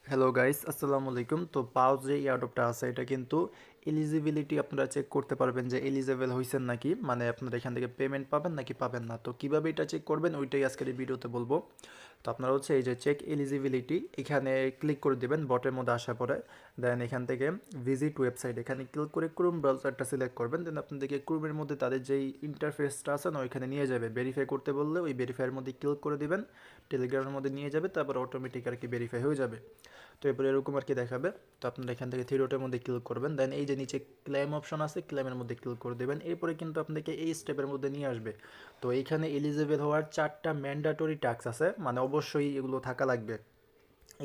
Hello guys, আসসালামু আলাইকুম। তো পাওজ যে এয়ারড্রপটা আছে এটা কিন্তু এলিজিবিলিটি আপনারা চেক করতে পারবেন যে এলিজেবল হয়েছেন নাকি, মানে আপনারা এখান থেকে পেমেন্ট পাবেন নাকি পাবেন না। তো কিভাবে এটা চেক করবেন ওইটাই আজকের এই ভিডিওতে বলবো। তো আপনারা হচ্ছে এই যে চেক এলিজিবিলিটি এখানে ক্লিক করে দিবেন বটের মধ্যে আসার পরে। দেন এখান থেকে ভিজিট ওয়েবসাইট এখানে ক্লিক করে ক্রোম ব্রাউজারটা সিলেক্ট করবেন। দেন আপনাদেরকে ক্রোমের মধ্যে তাদের যেই ইন্টারফেসটা আছে না ওইখানে নিয়ে যাবে। ভেরিফাই করতে বললে ওই ভেরিফাইয়ের মধ্যে ক্লিক করে দিবেন, টেলিগ্রামের মধ্যে নিয়ে যাবে, তারপর অটোমেটিক আর কি ভেরিফাই হয়ে যাবে। তো এরপরে এরকম আর কি দেখাবে। তো আপনারা এখান থেকে থ্রি ডটের মধ্যে ক্লিক করবেন, দেন এই যে নিচে ক্লেম অপশন আছে ক্লেমের মধ্যে ক্লিক করে দেবেন। এরপরে কিন্তু আপনাকে এই স্টেপের মধ্যে নিয়ে আসবে। তো এইখানে এলিজিবল হওয়ার 4টা ম্যান্ডেটরি টাস্ক আছে, মানে অবশ্যই এগুলো থাকা লাগবে।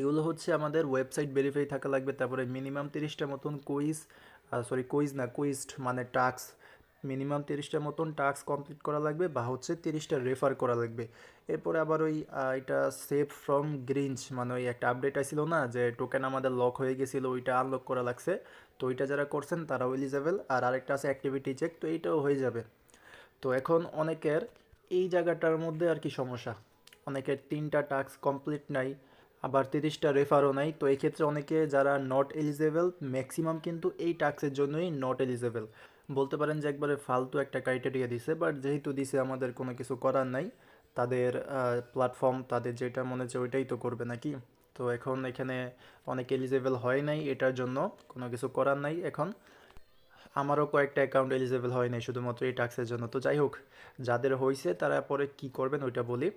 এগুলো হচ্ছে আমাদের ওয়েবসাইট ভেরিফাই থাকা লাগবে, তারপরে মিনিমাম 30টা মতন কুইজ মানে টাস্ক, মিনিমাম 30টা মতন টাস্ক কমপ্লিট করা লাগবে, বা হচ্ছে 30টা রেফার করা লাগবে। এরপরে আবার ওই এটা সেভ ফ্রম গ্রিঞ্চ, মানে ওই একটা আপডেট আসছিল না যে টোকেন আমাদের লক হয়ে গেছিলো, ওইটা আনলক করা লাগছে। তো ওইটা যারা করছেন তারাও এলিজেবল। আর আরেকটা আছে অ্যাক্টিভিটি চেক, তো এইটাও হয়ে যাবে। তো এখন অনেকের এই জায়গাটার মধ্যে আর কি সমস্যা, অনেকের 3টা টাস্ক কমপ্লিট নাই, আবার 30টা রেফারও নাই। তো এই ক্ষেত্রে অনেকে যারা নট এলিজেবল, ম্যাক্সিমাম কিন্তু এই টাস্কের জন্যই নট এলিজেবল। বলতে পারেন যে একবারে ফালতু একটা ক্রাইটেরিয়া দিছে, বাট যেহেতু দিছে আমাদের কোনো কিছু করার নাই। তাদের প্ল্যাটফর্ম, তাদের যেটা মনে হচ্ছে ওইটাই তো করবে নাকি। তো এখন এখানে অনেক এলিজেবল হয় নাই, এটার জন্য কোনো কিছু করার নাই এখন। আমারও কয়েকটা অ্যাকাউন্ট এলিজেবল হয় নাই শুধুমাত্র এই টাস্কের জন্য। তো যাই হোক, যাদের হয়েছে তারা পরে কি করবেন ওইটা বলি।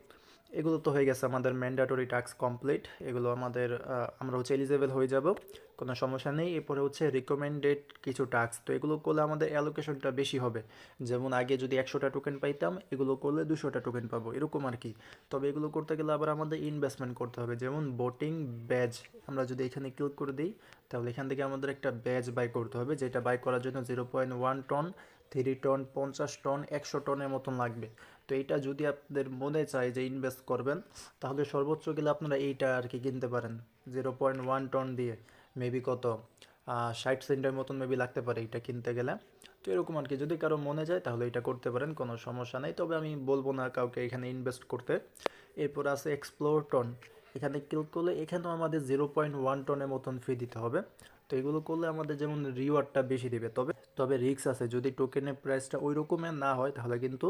এগুলো তো হয়ে গেছে আমাদের ম্যান্ডেটরি টাস্ক কমপ্লিট, এগুলো আমাদের আমরা হচ্ছে এলিজেবল হয়ে যাব, কোনো সমস্যা নেই। এরপরে হচ্ছে রিকমেন্ডেড কিছু টাস্ক, তো এগুলো করলে আমাদের অ্যালোকেশনটা বেশি হবে। যেমন আগে যদি 100টা টোকেন পাইতাম, এগুলো করলে 200টা টোকেন পাবো, এরকম আর কি। তবে এগুলো করতে গেলে আবার আমাদের ইনভেস্টমেন্ট করতে হবে, যেমন বোটিং ব্যাজ। আমরা যদি এখানে ক্লিক করে দিই, তাহলে এখান থেকে আমাদের একটা ব্যাজ বাই করতে হবে, যেটা বাই করার জন্য 0.1 টন, 3 টন, 50 টন, 100 টনের মতন লাগবে। তো এইটা যদি আপনাদের মনে চায় যে ইনভেস্ট করবেন, তাহলে সর্বোচ্চ গেলে আপনারা এইটা আর কি কিনতে পারেন। 0.1 টন দিয়ে মেবি কত 60 সেন্টের মতন মেবি লাগতে পারে এটা কিনতে গেলে। তো এরকম আর কি, যদি কারো মনে যায় তাহলে এটা করতে পারেন, কোনো সমস্যা নেই। তবে আমি বলবো না কাউকে এখানে ইনভেস্ট করতে। এরপর আছে এক্সপ্লোর টন, এখানে ক্লিক করলে এখানেও আমাদের 0.1 টনের মতন ফি দিতে হবে। তো এগুলো করলে আমাদের যেমন রিওয়ার্ডটা বেশি দিবে, তবে তবে রিস্ক আছে, যদি টোকেনের প্রাইসটা ওই রকমের না হয় তাহলে কিন্তু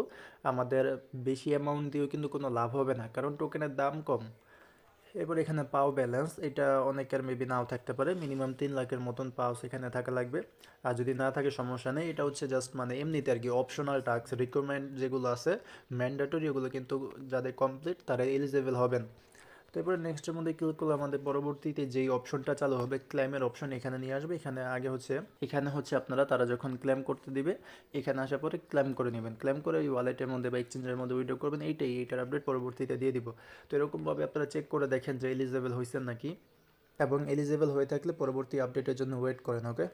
আমাদের বেশি অ্যামাউন্ট দিয়েও কিন্তু কোনো লাভ হবে না, কারণ টোকেনের দাম কম। এরপর এখানে পাও ব্যালেন্স, এটা অনেকের মেবি নাও থাকতে পারে, মিনিমাম 3 লাখের মতন পাও সেখানে থাকা লাগবে। আর যদি না থাকে সমস্যা নেই, এটা হচ্ছে জাস্ট মানে এমনিতে আর কি অপশনাল টাস্ক। রিকমেন্ড যেগুলো আছে ম্যান্ডেটরি, ওগুলো কিন্তু যাদের কমপ্লিট তারা এলিজেবল হবেন। তারপরে নেক্সটের মধ্যে ক্লিক করলে আমাদের পরবর্তীতে যেই অপশনটা চালু হবে ক্লেমের অপশন, এখানে নিয়ে আসবে। এখানে হচ্ছে আপনারা তারা যখন ক্লেম করতে দিবে, এখানে আসার পরে ক্লেম করে নেবেন, ক্লেম করে ওই ওয়ালেটের মধ্যে বা এক্সচেঞ্জের মধ্যে উইথড্র করবেন। এইটার আপডেট পরবর্তীতে দিয়ে দিব। তো এরকমভাবে আপনারা চেক করে দেখেন যে এলিজেবল হয়েছেন নাকি, এবং এলিজেবল হয়ে থাকলে পরবর্তী আপডেটের জন্য ওয়েট করেন। ওকে।